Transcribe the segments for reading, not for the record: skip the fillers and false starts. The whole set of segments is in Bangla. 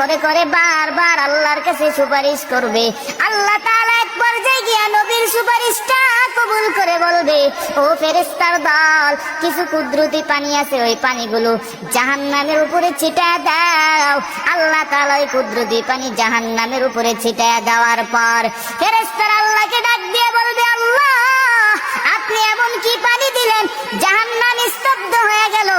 করে করে বারবার আল্লাহর কাছে সুপারিশ করবে। আল্লাহ তাআলা এক পর্যায়ে গিয়া নবীর সুপারিশটা কবুল করে বলবে, ও ফেরেশতার দল, কিছু কুদরতি পানি আছে, ওই পানিগুলো জাহান্নামের উপরে ছিটায় দাও। আল্লাহ তাআলা ওই কুদরতি পানি জাহান্নামের উপরে ছিটায় দেওয়ার পর ফেরেশতারা আল্লাহকে ডাক দিয়ে বলবে, আল্লাহ, আপনি এমন কি পানি দিলেন জাহান্নাম স্তব্ধ হয়ে গেল,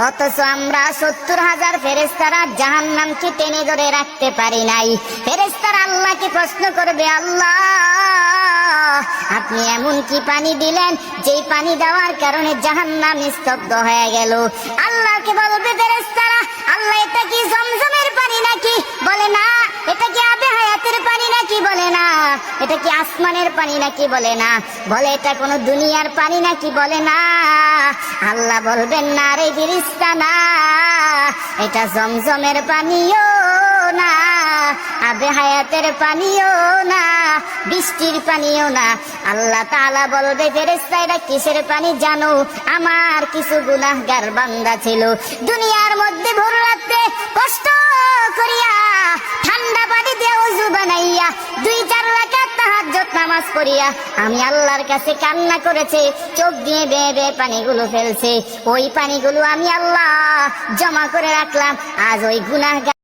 অথচ আমরা 70,000 ফেরেশতারা জাহান্নামকে টেনে ধরে রাখতে পারি নাই। ফেরেশতারা আল্লাহকে প্রশ্ন করবে, আল্লাহ, আপনি এমন কি পানি দিলেন যেই পানি দেওয়ার কারণে জাহান্নাম স্তব্ধ হয়ে গেল? আল্লাহকে বলবে ফেরেশতারা, আল্লাহ, এটা কি জমজমের পানি নাকি? বলে না। এটা কি আবে হায়াতের পানি নাকি? বলে না। এটা কি আসমানের পানি নাকি? বলে না। বলে এটা কোনো দুনিয়ার পানি নাকি? বলে না। আল্লাহ বলবেন, না রে ফেরেশতা, না, এটা জমজমের পানিও না, আবে হায়াতের পানিও না, বৃষ্টির পানিও না। আল্লাহ তাআলা বলবে, ফেরেশতা, এটা কিসের পানি জানো? আমার কিছু গুনাহগার বান্দা ছিল, দুনিয়ার মধ্যে ভোর রাতে কষ্ট করিয়া ঠান্ডা পানি দিয়ে ওযু বানাইয়া 2-4 রাকাত তাহাজ্জুদ নামাজ পড়িয়া আমি আল্লাহর কাছে কান্না করেছে, চোখ দিয়ে বেয়ে বেয়ে পানিগুলো ফেলছে। ওই পানিগুলো আমি আল্লাহ জমা করে রাখলাম। আজ ওই গুনাহগার